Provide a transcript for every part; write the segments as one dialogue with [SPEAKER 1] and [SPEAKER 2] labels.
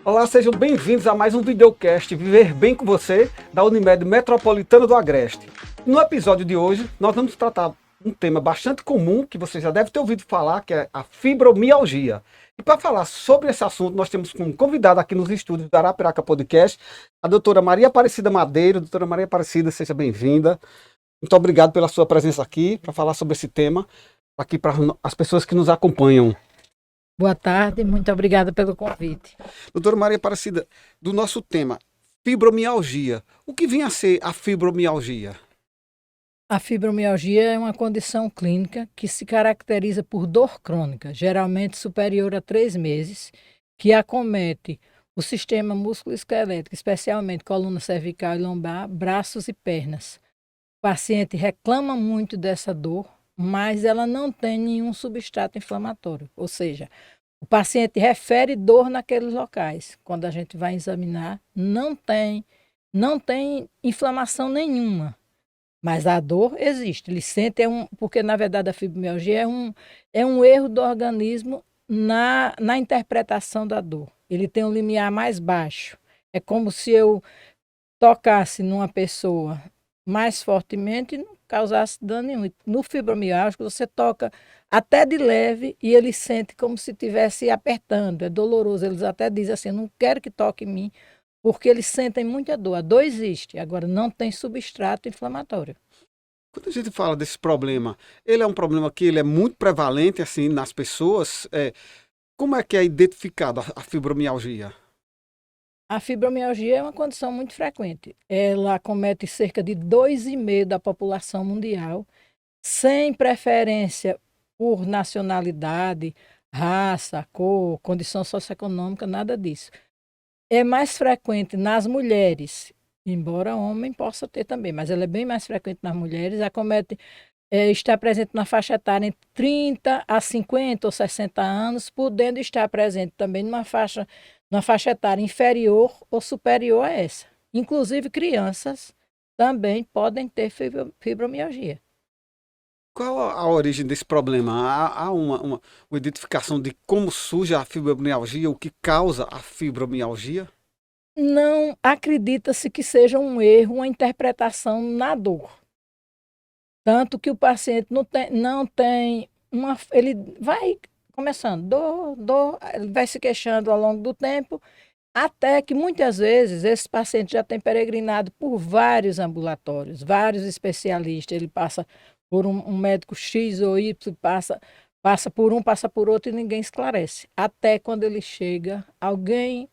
[SPEAKER 1] Olá, sejam bem-vindos a mais um videocast Viver Bem com Você, da Unimed Metropolitana do Agreste. No episódio de hoje, nós vamos tratar um tema bastante comum, que você já deve ter ouvido falar, que é a fibromialgia. E para falar sobre esse assunto, nós temos como convidada aqui nos estúdios da Arapiraca Podcast, a doutora Maria Aparecida Madeiro. Doutora Maria Aparecida, seja bem-vinda. Muito obrigado pela sua presença aqui, para falar sobre esse tema, aqui para as pessoas que nos acompanham.
[SPEAKER 2] Boa tarde, muito obrigada pelo convite.
[SPEAKER 1] Doutora Maria Aparecida, do nosso tema, fibromialgia. O que vem a ser a fibromialgia?
[SPEAKER 2] A fibromialgia é uma condição clínica que se caracteriza por dor crônica, geralmente superior a 3 meses, que acomete o sistema músculo-esquelético, especialmente coluna cervical e lombar, braços e pernas. O paciente reclama muito dessa dor, mas ela não tem nenhum substrato inflamatório, ou seja, o paciente refere dor naqueles locais. Quando a gente vai examinar, não tem inflamação nenhuma. Mas a dor existe. Ele sente, porque na verdade a fibromialgia é um erro do organismo na interpretação da dor. Ele tem um limiar mais baixo. É como se eu tocasse numa pessoa mais fortemente e não causasse dano nenhum. E no fibromialgia, você toca até de leve e ele sente como se estivesse apertando. É doloroso. Eles até dizem assim: não quero que toque em mim, porque eles sentem muita dor. A dor existe, agora não tem substrato inflamatório.
[SPEAKER 1] Quando a gente fala desse problema, ele é um problema que ele é muito prevalente assim nas pessoas. Como é que é identificado a fibromialgia?
[SPEAKER 2] A fibromialgia é uma condição muito frequente. Ela acomete cerca de 2,5% da população mundial, sem preferência por nacionalidade, raça, cor, condição socioeconômica, nada disso. É mais frequente nas mulheres, embora homem possa ter também, mas ela é bem mais frequente nas mulheres. Acomete, está presente na faixa etária entre 30 a 50 ou 60 anos, podendo estar presente também numa faixa etária inferior ou superior a essa. Inclusive crianças também podem ter fibromialgia.
[SPEAKER 1] Qual a origem desse problema? Há uma identificação de como surge a fibromialgia, o que causa a fibromialgia?
[SPEAKER 2] Não acredita-se que seja um erro, uma interpretação na dor. Tanto que o paciente não tem uma. Ele vai começando, dor, dor, ele vai se queixando ao longo do tempo, até que muitas vezes esse paciente já tem peregrinado por vários ambulatórios, vários especialistas. Ele passa por um médico X ou Y, passa por um, passa por outro e ninguém esclarece. Até quando ele chega, alguém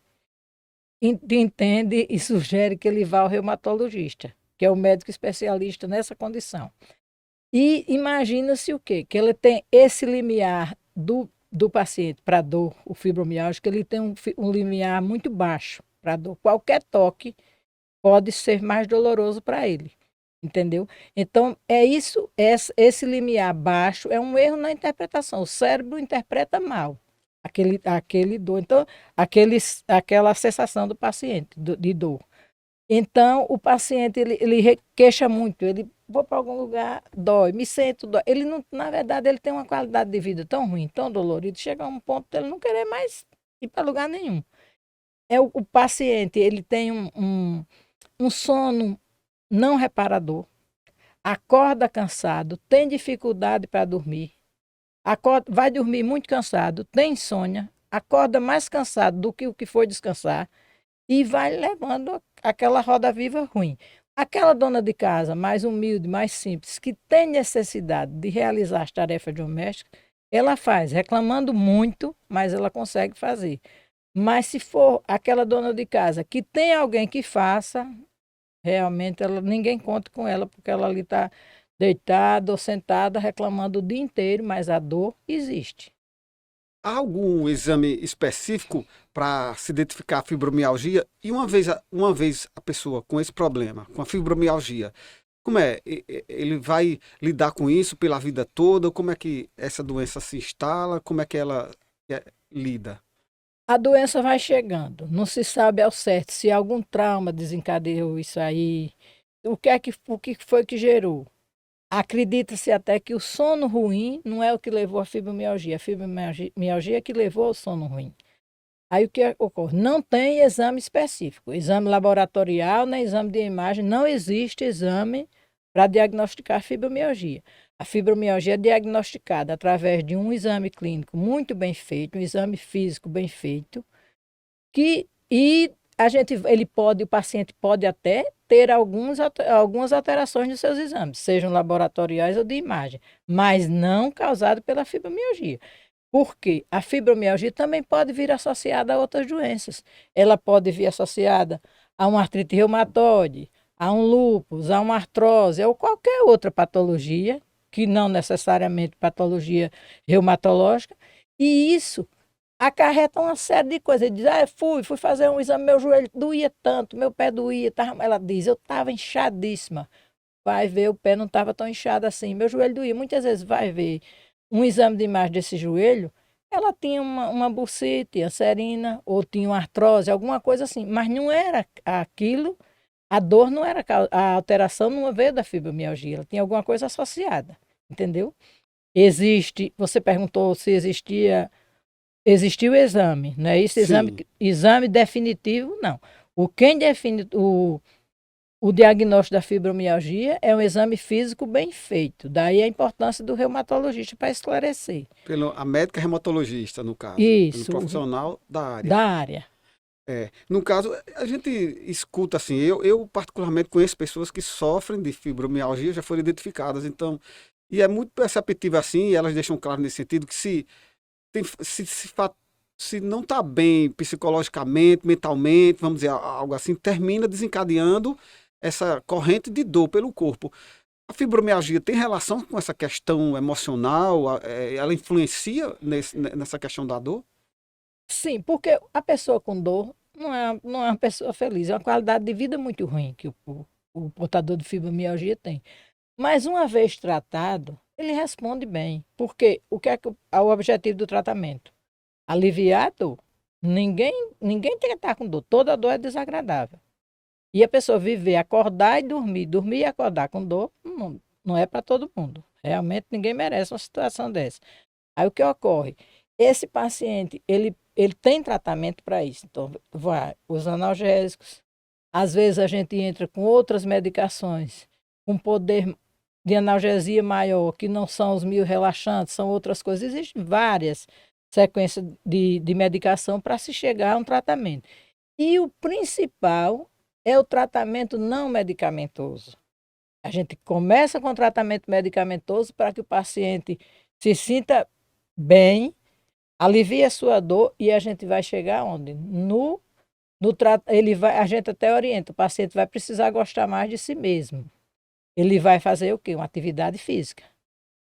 [SPEAKER 2] entende e sugere que ele vá ao reumatologista, que é o médico especialista nessa condição. E imagina-se o quê? Que ele tem esse limiar do paciente para dor, o fibromialgia, ele tem um limiar muito baixo para dor. Qualquer toque pode ser mais doloroso para ele, entendeu? Então, é isso, esse limiar baixo é um erro na interpretação. O cérebro interpreta mal aquele dor. Então, aquela sensação do paciente de dor. Então, o paciente, ele queixa muito, ele vou para algum lugar, dói, me sento, dói. Ele não, na verdade, ele tem uma qualidade de vida tão ruim, tão dolorido, chega a um ponto de ele não querer mais ir para lugar nenhum. O paciente, ele tem um sono não reparador, acorda cansado, tem dificuldade para dormir, vai dormir muito cansado, tem insônia, acorda mais cansado do que o que foi descansar e vai levando aquela roda viva ruim. Aquela dona de casa mais humilde, mais simples, que tem necessidade de realizar as tarefas domésticas, ela faz, reclamando muito, mas ela consegue fazer. Mas se for aquela dona de casa que tem alguém que faça, realmente ninguém conta com ela, porque ela ali está deitada ou sentada reclamando o dia inteiro, mas a dor existe.
[SPEAKER 1] Há algum exame específico para se identificar a fibromialgia? E uma vez a pessoa com esse problema, com a fibromialgia, como é? Ele vai lidar com isso pela vida toda? Como é que essa doença se instala? Como é que ela lida?
[SPEAKER 2] A doença vai chegando, não se sabe ao certo se algum trauma desencadeou isso aí, o que foi que gerou. Acredita-se até que o sono ruim não é o que levou à fibromialgia, a fibromialgia é que levou ao sono ruim. Aí o que ocorre? Não tem exame específico, exame laboratorial, nem exame de imagem, não existe exame para diagnosticar fibromialgia. A fibromialgia é diagnosticada através de um exame clínico muito bem feito, um exame físico bem feito, o paciente pode até ter algumas alterações nos seus exames, sejam laboratoriais ou de imagem, mas não causado pela fibromialgia. Porque a fibromialgia também pode vir associada a outras doenças. Ela pode vir associada a uma artrite reumatoide, a um lúpus, a uma artrose ou qualquer outra patologia, que não necessariamente patologia reumatológica, e isso acarreta uma série de coisas. Ele diz, fui fazer um exame, meu joelho doía tanto, meu pé doía. Ela diz, eu estava inchadíssima. Vai ver, o pé não estava tão inchado assim, meu joelho doía. Muitas vezes vai ver um exame de imagem desse joelho, ela tinha uma bursite, anserina, ou tinha uma artrose, alguma coisa assim, mas não era aquilo, a dor não era, a alteração não veio da fibromialgia, ela tinha alguma coisa associada, entendeu? Você perguntou se existiu o exame, não é isso?
[SPEAKER 1] Sim.
[SPEAKER 2] Exame definitivo, não. Quem define o diagnóstico da fibromialgia é um exame físico bem feito. Daí a importância do reumatologista para esclarecer.
[SPEAKER 1] A médica reumatologista, no caso. Pelo
[SPEAKER 2] Isso,
[SPEAKER 1] profissional da área.
[SPEAKER 2] da área.
[SPEAKER 1] No caso, a gente escuta assim, eu particularmente conheço pessoas que sofrem de fibromialgia, já foram identificadas, então, e é muito perceptível assim, e elas deixam claro nesse sentido que tem, se não está bem psicologicamente, mentalmente, vamos dizer, algo assim, termina desencadeando essa corrente de dor pelo corpo. A fibromialgia tem relação com essa questão emocional? Ela influencia nessa questão da dor?
[SPEAKER 2] Sim, porque a pessoa com dor não é uma pessoa feliz, é uma qualidade de vida muito ruim que o portador de fibromialgia tem. Mas uma vez tratado, ele responde bem. Porque o que é o objetivo do tratamento? Aliviar a dor. Ninguém tem que estar com dor. Toda dor é desagradável. E a pessoa viver, acordar e dormir, dormir e acordar com dor, não é para todo mundo. Realmente ninguém merece uma situação dessa. Aí o que ocorre? Esse paciente, ele tem tratamento para isso. Então, vai, os analgésicos. Às vezes a gente entra com outras medicações, com poder de analgesia maior, que não são os relaxantes, são outras coisas. Existem várias sequências de medicação para se chegar a um tratamento. E o principal é o tratamento não medicamentoso. A gente começa com o tratamento medicamentoso para que o paciente se sinta bem, alivie a sua dor e a gente vai chegar onde? A gente até orienta, o paciente vai precisar gostar mais de si mesmo. Ele vai fazer o quê? Uma atividade física.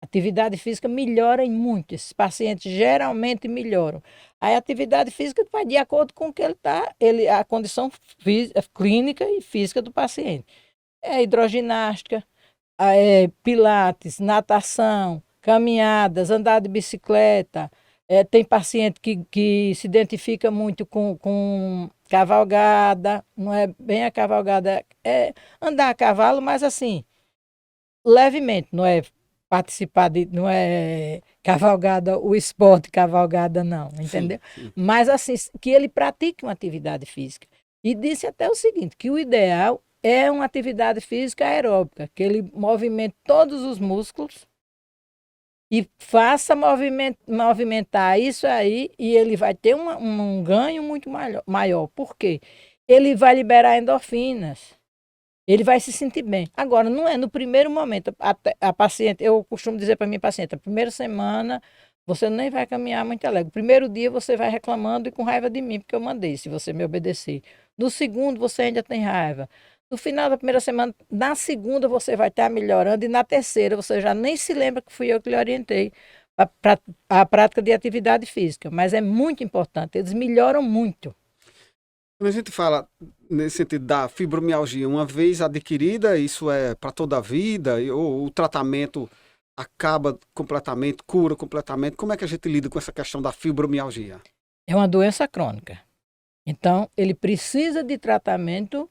[SPEAKER 2] Atividade física melhora em muito. Esses pacientes geralmente melhoram. A atividade física vai de acordo com o que ele está, a condição clínica e física do paciente. É hidroginástica, pilates, natação, caminhadas, andar de bicicleta. Tem paciente que se identifica muito com cavalgada, não é bem a cavalgada, é andar a cavalo, mas assim, levemente, não é participar não é cavalgada, o esporte cavalgada, não,
[SPEAKER 1] Sim,
[SPEAKER 2] entendeu?
[SPEAKER 1] sim.
[SPEAKER 2] Mas assim, que ele pratique uma atividade física. E disse até o seguinte, que o ideal é uma atividade física aeróbica, que ele movimente todos os músculos e faça movimentar isso aí e ele vai ter um ganho muito maior. Por quê? Ele vai liberar endorfinas. Ele vai se sentir bem. Agora, não é no primeiro momento. A paciente, eu costumo dizer para minha paciente, a primeira semana você nem vai caminhar muito alegre. O primeiro dia você vai reclamando e com raiva de mim, porque eu mandei, se você me obedecer. No segundo, você ainda tem raiva. No final da primeira semana, na segunda, você vai estar melhorando. E na terceira, você já nem se lembra que fui eu que lhe orientei para a prática de atividade física. Mas é muito importante, eles melhoram muito.
[SPEAKER 1] Quando a gente fala nesse sentido da fibromialgia, uma vez adquirida, isso é para toda a vida, ou o tratamento acaba completamente, cura completamente. Como é que a gente lida com essa questão da fibromialgia?
[SPEAKER 2] É uma doença crônica. Então, ele precisa de tratamento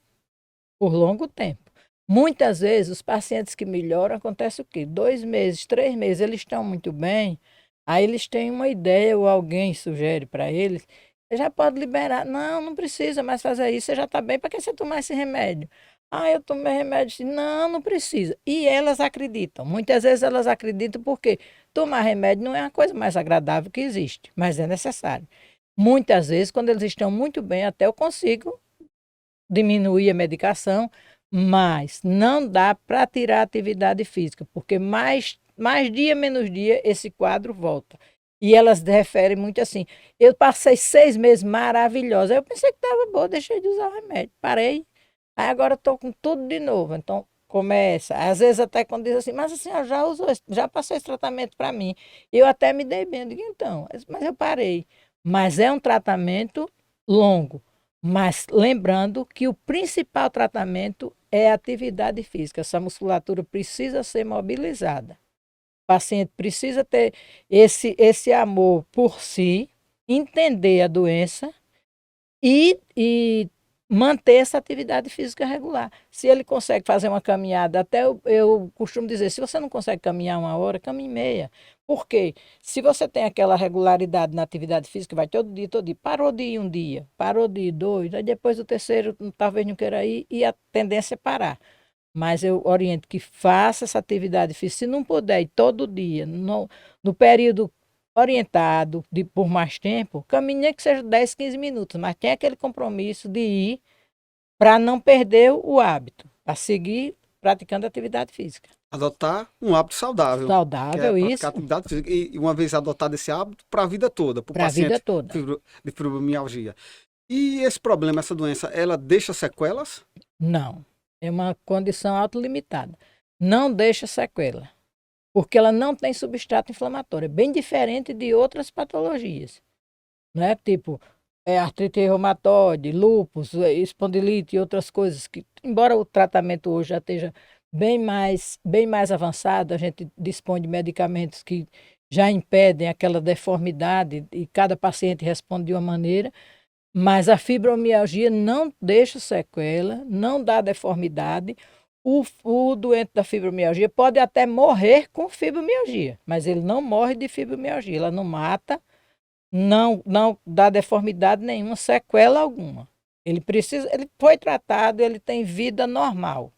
[SPEAKER 2] por longo tempo. Muitas vezes, os pacientes que melhoram, acontece o quê? 2 meses, 3 meses, eles estão muito bem, aí eles têm uma ideia ou alguém sugere para eles já pode liberar. Não, não precisa mais fazer isso, você já está bem, para que você tomar esse remédio? Ah, eu tomei remédio. Não, não precisa. E elas acreditam. Muitas vezes elas acreditam porque tomar remédio não é a coisa mais agradável que existe, mas é necessário. Muitas vezes, quando eles estão muito bem, até eu consigo diminuir a medicação, mas não dá para tirar a atividade física, porque mais dia, menos dia, esse quadro volta. E elas referem muito assim, eu passei 6 meses maravilhosa, eu pensei que estava boa, deixei de usar o remédio, parei, aí agora estou com tudo de novo, então começa, às vezes até quando diz assim, mas a senhora já usou, já passou esse tratamento para mim, eu até me dei bem, eu digo, então, mas eu parei, mas é um tratamento longo, mas lembrando que o principal tratamento é a atividade física. Essa musculatura precisa ser mobilizada. O paciente precisa ter esse amor por si, entender a doença e manter essa atividade física regular. Se ele consegue fazer uma caminhada, até eu costumo dizer, se você não consegue caminhar 1 hora, caminhe meia. Por quê? Se você tem aquela regularidade na atividade física, vai todo dia, parou de ir um dia, parou de ir 2, aí depois o terceiro talvez não queira ir e a tendência é parar. Mas eu oriento que faça essa atividade física. Se não puder ir todo dia, no período orientado por mais tempo, caminhe nem que seja 10, 15 minutos, mas tem aquele compromisso de ir para não perder o hábito, para seguir praticando atividade física.
[SPEAKER 1] Adotar um hábito saudável, que é
[SPEAKER 2] Saudável,
[SPEAKER 1] praticar
[SPEAKER 2] isso,
[SPEAKER 1] atividade física. E uma vez adotado esse hábito, para a vida toda, para o
[SPEAKER 2] para a vida
[SPEAKER 1] paciente
[SPEAKER 2] toda.
[SPEAKER 1] de fibromialgia. E esse problema, essa doença, ela deixa sequelas?
[SPEAKER 2] Não, é uma condição autolimitada. Não deixa sequela, porque ela não tem substrato inflamatório. É bem diferente de outras patologias, né? Tipo, artrite reumatoide, lúpus, espondilite e outras coisas que, embora o tratamento hoje já esteja bem mais avançado, a gente dispõe de medicamentos que já impedem aquela deformidade e cada paciente responde de uma maneira, mas a fibromialgia não deixa sequela, não dá deformidade. O doente da fibromialgia pode até morrer com fibromialgia, mas ele não morre de fibromialgia, ela não mata, não dá deformidade nenhuma, sequela alguma. Ele foi tratado, ele tem vida normal,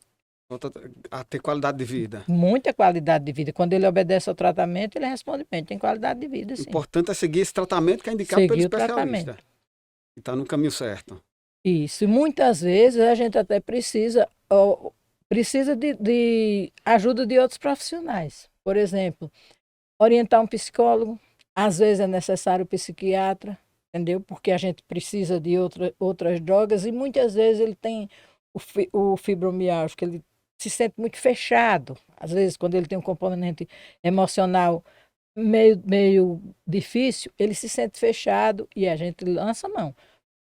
[SPEAKER 1] Volta a ter qualidade de vida.
[SPEAKER 2] muita qualidade de vida. Quando ele obedece ao tratamento, ele responde bem, tem qualidade de vida,
[SPEAKER 1] O
[SPEAKER 2] sim.
[SPEAKER 1] importante é seguir esse tratamento que é indicado pelo
[SPEAKER 2] Seguir o
[SPEAKER 1] especialista.
[SPEAKER 2] tratamento.
[SPEAKER 1] E está no caminho certo.
[SPEAKER 2] Isso. E muitas vezes a gente até precisa de ajuda de outros profissionais. Por exemplo, orientar um psicólogo, às vezes é necessário um psiquiatra, entendeu? Porque a gente precisa de outras drogas e muitas vezes ele tem o fibromialgia, ele se sente muito fechado. Às vezes, quando ele tem um componente emocional meio difícil, ele se sente fechado e a gente lança a mão.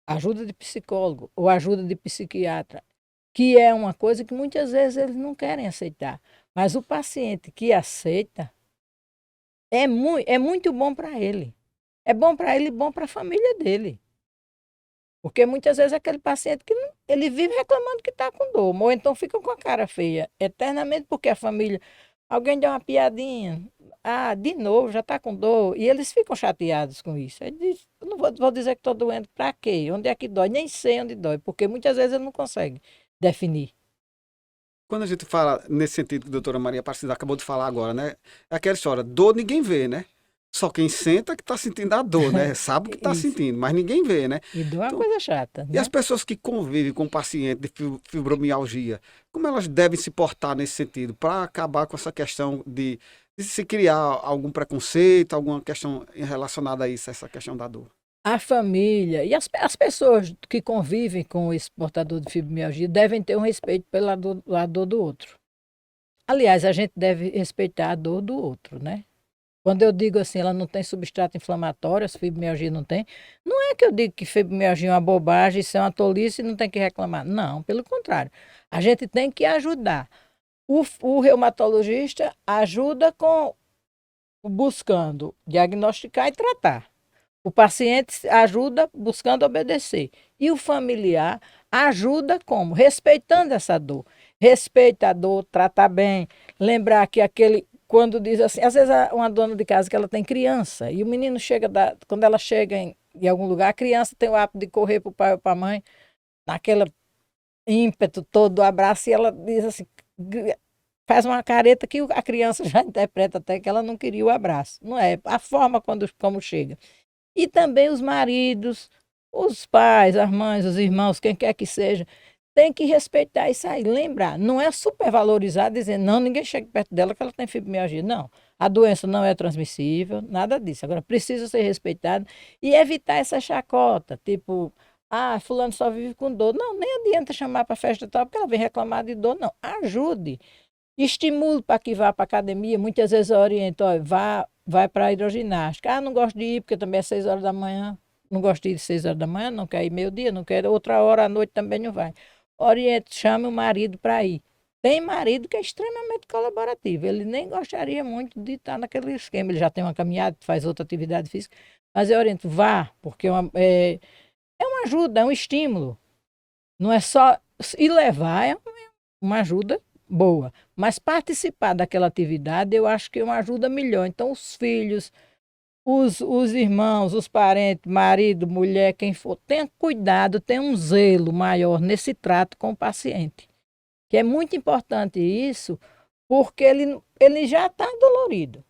[SPEAKER 2] Ajuda de psicólogo ou ajuda de psiquiatra, que é uma coisa que muitas vezes eles não querem aceitar. Mas o paciente que aceita é muito bom para ele. É bom para ele e bom para a família dele. Porque muitas vezes é aquele paciente que ele vive reclamando que está com dor, ou então fica com a cara feia eternamente porque a família, alguém deu uma piadinha, ah, de novo, já está com dor, e eles ficam chateados com isso. Ele diz, eu não vou dizer que estou doendo, para quê? Onde é que dói? Nem sei onde dói, porque muitas vezes ele não consegue definir.
[SPEAKER 1] Quando a gente fala nesse sentido que a doutora Maria Aparecida acabou de falar agora, né? É aquela história, dor ninguém vê, né? Só quem senta que está sentindo a dor, né? Sabe o que está
[SPEAKER 2] Isso.
[SPEAKER 1] sentindo, mas ninguém vê, né?
[SPEAKER 2] E dor é uma
[SPEAKER 1] Então,
[SPEAKER 2] coisa chata,
[SPEAKER 1] e as
[SPEAKER 2] né?
[SPEAKER 1] pessoas que convivem com o paciente de fibromialgia, como elas devem se portar nesse sentido para acabar com essa questão de se criar algum preconceito, alguma questão relacionada a isso, essa questão da dor?
[SPEAKER 2] A família e as pessoas que convivem com esse portador de fibromialgia devem ter um respeito pela dor do outro. Aliás, a gente deve respeitar a dor do outro, né? Quando eu digo assim, ela não tem substrato inflamatório, a fibromialgia não tem, não é que eu digo que fibromialgia é uma bobagem, isso é uma tolice e não tem que reclamar. Não, pelo contrário. A gente tem que ajudar. O reumatologista ajuda buscando diagnosticar e tratar. O paciente ajuda buscando obedecer. E o familiar ajuda como? Respeitando essa dor. Respeita a dor, tratar bem. Lembrar que quando diz assim, às vezes uma dona de casa que ela tem criança, e o menino chega, quando ela chega em algum lugar, a criança tem o hábito de correr para o pai ou para a mãe, naquele ímpeto todo do abraço, e ela diz assim, faz uma careta que a criança já interpreta até que ela não queria o abraço. Não é? A forma como chega. E também os maridos, os pais, as mães, os irmãos, quem quer que seja, tem que respeitar isso aí. Lembrar, não é supervalorizar, dizer, não, ninguém chega perto dela que ela tem fibromialgia. Não, a doença não é transmissível, nada disso. Agora, precisa ser respeitado e evitar essa chacota, tipo, fulano só vive com dor. Não, nem adianta chamar para festa tal, porque ela vem reclamar de dor, não. Ajude, estimule para que vá para a academia. Muitas vezes eu oriento, ó, vai para a hidroginástica. Não gosto de ir, porque também é 6 horas da manhã. Não gosto de ir 6 horas da manhã, não quer ir meio-dia, não quer outra hora à noite também não vai. Oriente, chame o marido para ir. Tem marido que é extremamente colaborativo. Ele nem gostaria muito de estar naquele esquema. Ele já tem uma caminhada, faz outra atividade física. Mas eu oriento, vá, porque é uma ajuda, é um estímulo. Não é só ir levar, é uma ajuda boa. Mas participar daquela atividade, eu acho que é uma ajuda melhor. Então, os filhos, os irmãos, os parentes, marido, mulher, quem for, tenha cuidado, tenha um zelo maior nesse trato com o paciente. Que é muito importante isso, porque ele já está dolorido,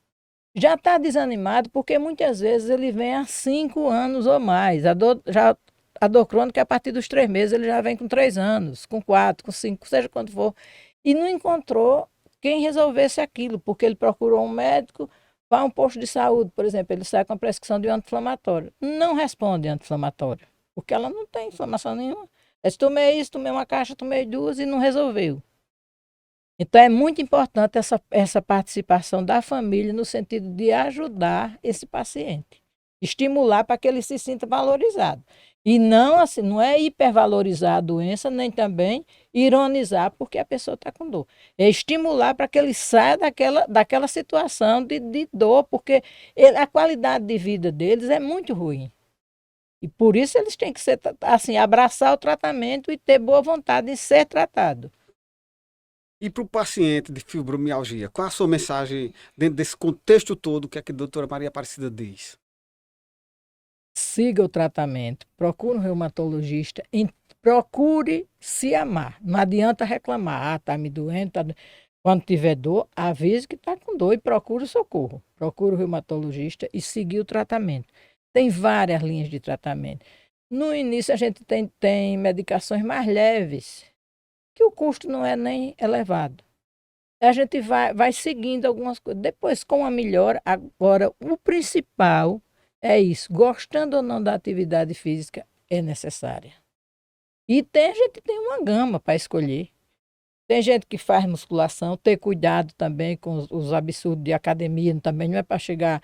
[SPEAKER 2] já está desanimado, porque muitas vezes ele vem há 5 anos ou mais. A dor crônica, a partir dos 3 meses, ele já vem com 3 anos, com 4, com 5, seja quanto for, e não encontrou quem resolvesse aquilo, porque ele procurou um médico, vai a um posto de saúde, por exemplo, ele sai com a prescrição de um anti-inflamatório. Não responde anti-inflamatório, porque ela não tem inflamação nenhuma. Eu tomei isso, tomei uma caixa, tomei 2 e não resolveu. Então é muito importante essa participação da família no sentido de ajudar esse paciente, estimular para que ele se sinta valorizado. E não assim, não é hipervalorizar a doença, nem também ironizar porque a pessoa está com dor. É estimular para que ele saia daquela situação de dor, porque a qualidade de vida deles é muito ruim. E por isso eles têm que ser, assim, abraçar o tratamento e ter boa vontade em ser tratado.
[SPEAKER 1] E para o paciente de fibromialgia, qual a sua mensagem dentro desse contexto todo que a doutora Maria Aparecida diz?
[SPEAKER 2] Siga o tratamento, procure um reumatologista, procure se amar. Não adianta reclamar, está me doendo, Quando tiver dor, avise que está com dor e procure socorro. Procure o reumatologista e seguir o tratamento. Tem várias linhas de tratamento. No início, a gente tem medicações mais leves, que o custo não é nem elevado. A gente vai seguindo algumas coisas. Depois, com a melhora, agora, o principal é isso. Gostando ou não da atividade física, é necessária. E a gente tem uma gama para escolher. Tem gente que faz musculação, ter cuidado também com os absurdos de academia, também não é para chegar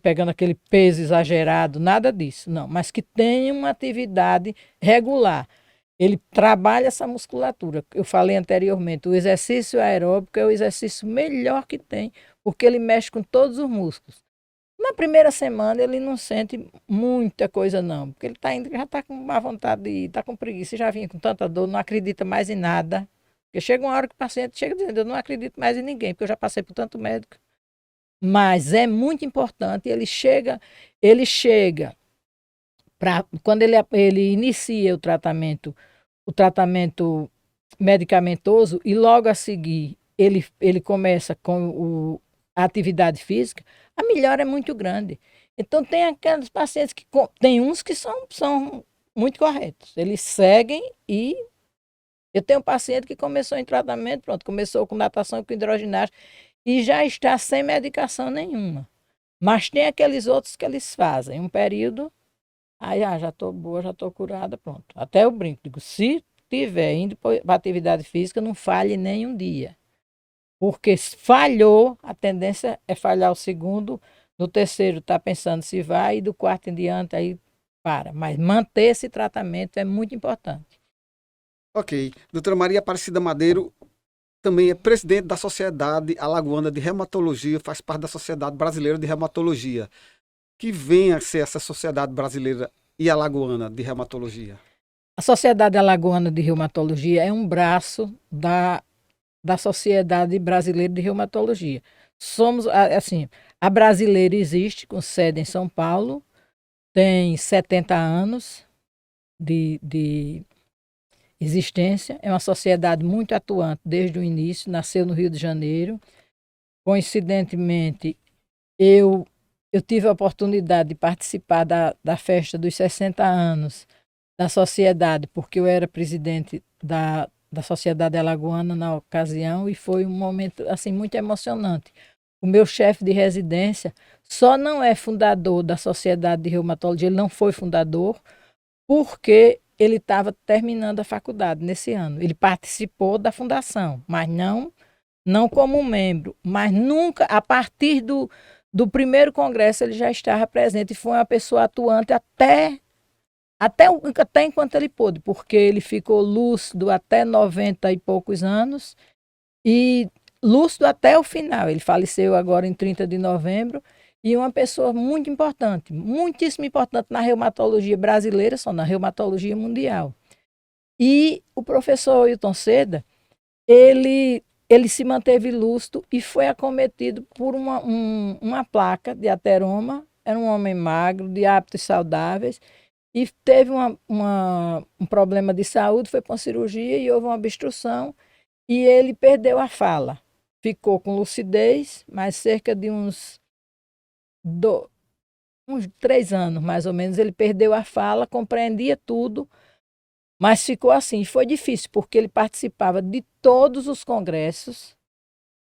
[SPEAKER 2] pegando aquele peso exagerado, nada disso, não. Mas que tenha uma atividade regular. Ele trabalha essa musculatura. Eu falei anteriormente, o exercício aeróbico é o exercício melhor que tem, porque ele mexe com todos os músculos. Na primeira semana ele não sente muita coisa não, porque ele já está com má vontade de ir, está com preguiça, já vinha com tanta dor, não acredita mais em nada. Porque chega uma hora que o paciente chega dizendo, eu não acredito mais em ninguém, porque eu já passei por tanto médico. Mas é muito importante, ele chega quando ele inicia o tratamento medicamentoso e logo a seguir ele começa com a atividade física, a melhora é muito grande. Então tem aqueles pacientes tem uns que são muito corretos, eles seguem e eu tenho um paciente que começou em tratamento, pronto, começou com natação e com hidroginástica e já está sem medicação nenhuma. Mas tem aqueles outros que eles fazem um período, aí já estou boa, já estou curada, pronto. Até eu brinco, digo, se tiver indo para atividade física, não falhe nem um dia. Porque se falhou, a tendência é falhar o segundo, no terceiro está pensando se vai, e do quarto em diante aí para. Mas manter esse tratamento é muito importante.
[SPEAKER 1] Ok. Doutora Maria Aparecida Madeiro também é presidente da Sociedade Alagoana de Reumatologia, faz parte da Sociedade Brasileira de Reumatologia. Que vem a ser essa Sociedade Brasileira e Alagoana de Reumatologia?
[SPEAKER 2] A Sociedade Alagoana de Reumatologia é um braço da Sociedade Brasileira de Reumatologia. Somos, assim, a brasileira existe, com sede em São Paulo, tem 70 anos de existência, é uma sociedade muito atuante desde o início, nasceu no Rio de Janeiro. Coincidentemente, eu tive a oportunidade de participar da festa dos 60 anos da sociedade, porque eu era presidente da Sociedade Alagoana na ocasião, e foi um momento assim muito emocionante. O meu chefe de residência só não é fundador da Sociedade de Reumatologia, ele não foi fundador, porque ele estava terminando a faculdade nesse ano. Ele participou da fundação, mas não como membro, mas nunca, a partir do primeiro congresso, ele já estava presente e foi uma pessoa atuante até enquanto ele pôde, porque ele ficou lúcido até 90 e poucos anos e lúcido até o final. Ele faleceu agora em 30 de novembro e uma pessoa muito importante, muitíssimo importante na reumatologia brasileira, só na reumatologia mundial. E o professor Ailton Seda, ele se manteve lúcido e foi acometido por uma placa de ateroma. Era um homem magro, de hábitos saudáveis, e teve um problema de saúde, foi para uma cirurgia e houve uma obstrução, e ele perdeu a fala. Ficou com lucidez, mas cerca de uns 3 anos, mais ou menos, ele perdeu a fala, compreendia tudo, mas ficou assim. Foi difícil, porque ele participava de todos os congressos,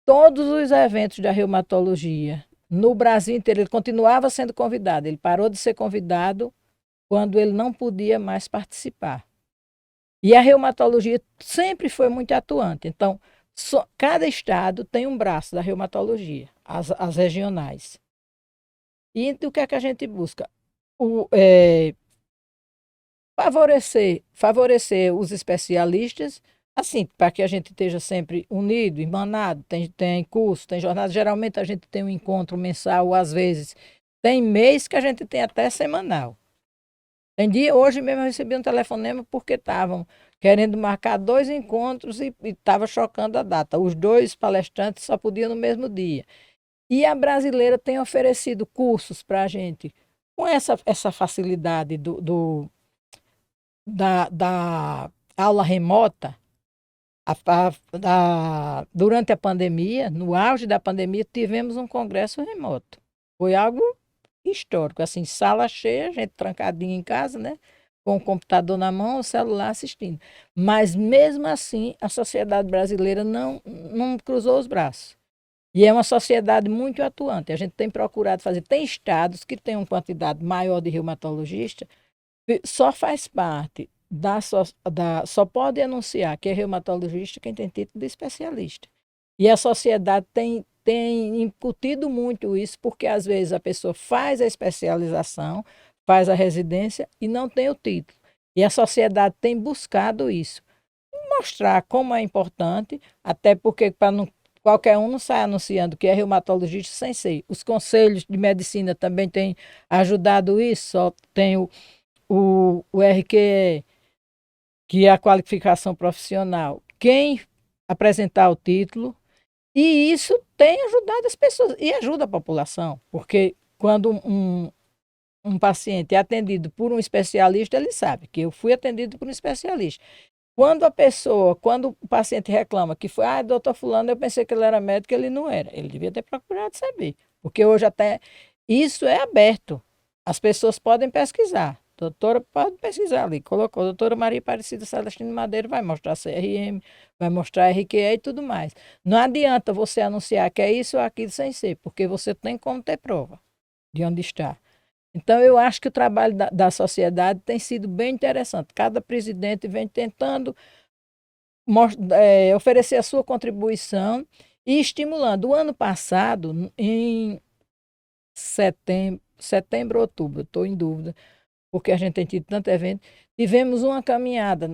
[SPEAKER 2] todos os eventos da reumatologia. No Brasil inteiro, ele continuava sendo convidado. Ele parou de ser convidado quando ele não podia mais participar. E a reumatologia sempre foi muito atuante. Então, cada estado tem um braço da reumatologia, as regionais. E o que é que a gente busca? Favorecer os especialistas, assim, para que a gente esteja sempre unido, irmanado, tem curso, tem jornada. Geralmente a gente tem um encontro mensal, ou às vezes tem mês que a gente tem até semanal. Tem dia, hoje mesmo eu recebi um telefonema porque estavam querendo marcar 2 encontros e estava chocando a data. Os 2 palestrantes só podiam no mesmo dia. E a brasileira tem oferecido cursos para a gente com essa facilidade da aula remota. Durante a pandemia, no auge da pandemia, tivemos um congresso remoto. Foi algo histórico, assim, sala cheia, gente trancadinha em casa, né? Com o computador na mão, o celular assistindo. Mas, mesmo assim, a sociedade brasileira não cruzou os braços. E é uma sociedade muito atuante. A gente tem procurado fazer. Tem estados que têm uma quantidade maior de reumatologistas, só faz parte só pode anunciar que é reumatologista quem tem título de especialista. E a sociedade tem incutido muito isso, porque às vezes a pessoa faz a especialização, faz a residência e não tem o título. E a sociedade tem buscado isso. Mostrar como é importante, até porque qualquer um não sai anunciando que é reumatologista sem ser. Os conselhos de medicina também têm ajudado isso, só tem o RQE, que é a qualificação profissional. Quem apresentar o título, e isso tem ajudado as pessoas e ajuda a população, porque quando um paciente é atendido por um especialista, ele sabe que eu fui atendido por um especialista. Quando o paciente reclama que foi, doutor fulano, eu pensei que ele era médico, ele não era. Ele devia ter procurado saber, porque hoje até isso é aberto. As pessoas podem pesquisar. Doutora, pode pesquisar ali. Colocou doutora Maria Aparecida Celestino Madeira, vai mostrar CRM, vai mostrar RQE e tudo mais. Não adianta você anunciar que é isso ou aquilo sem ser, porque você tem como ter prova de onde está. Então, eu acho que o trabalho da sociedade tem sido bem interessante. Cada presidente vem tentando oferecer a sua contribuição e estimulando. O ano passado, em setembro, outubro, estou em dúvida, porque a gente tem tido tanto evento, tivemos uma caminhada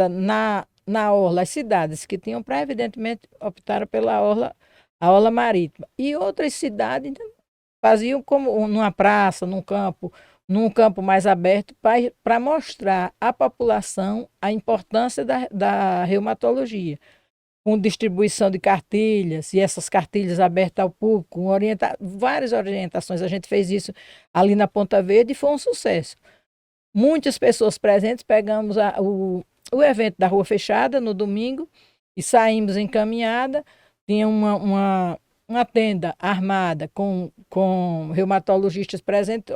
[SPEAKER 2] na orla. As cidades que tinhão praia, evidentemente, optaram pela a orla marítima. E outras cidades faziam como numa praça, num campo mais aberto, para mostrar à população a importância da reumatologia. com distribuição de cartilhas, e essas cartilhas abertas ao público, com várias orientações. A gente fez isso ali na Ponta Verde e foi um sucesso. Muitas pessoas presentes, pegamos o evento da Rua Fechada no domingo e saímos em caminhada. Tinha uma tenda armada com reumatologistas presentes,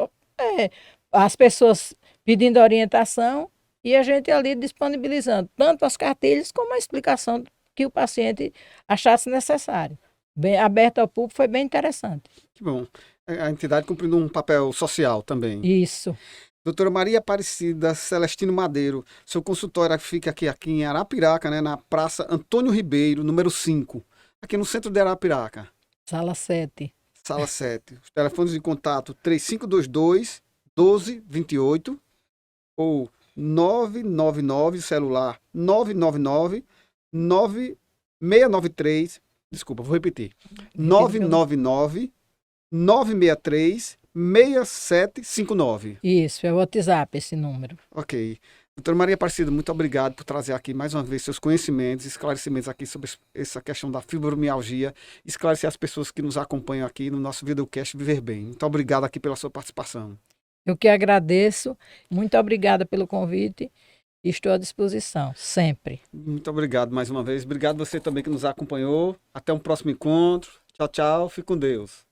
[SPEAKER 2] as pessoas pedindo orientação e a gente ali disponibilizando tanto as cartilhas como a explicação que o paciente achasse necessário. Bem aberto ao público, foi bem interessante.
[SPEAKER 1] Que bom. A entidade cumprindo um papel social também.
[SPEAKER 2] Isso.
[SPEAKER 1] Doutora Maria Aparecida Celestino Madeiro, seu consultório fica aqui em Arapiraca, né, na Praça Antônio Ribeiro, número 5, aqui no centro de Arapiraca.
[SPEAKER 2] Sala 7.
[SPEAKER 1] Sala 7. Os telefones de contato 3522-1228 ou 999, celular 999-9693, desculpa, vou repetir, 999-963-6759.
[SPEAKER 2] Isso, é o WhatsApp esse número.
[SPEAKER 1] Ok. Doutora Maria Aparecida, muito obrigado por trazer aqui mais uma vez seus conhecimentos, esclarecimentos aqui sobre essa questão da fibromialgia, esclarecer as pessoas que nos acompanham aqui no nosso videocast Viver Bem. Muito obrigado aqui pela sua participação.
[SPEAKER 2] Eu que agradeço, muito obrigada pelo convite e estou à disposição, sempre.
[SPEAKER 1] Muito obrigado mais uma vez. Obrigado você também que nos acompanhou. Até um próximo encontro. Tchau, tchau. Fique com Deus.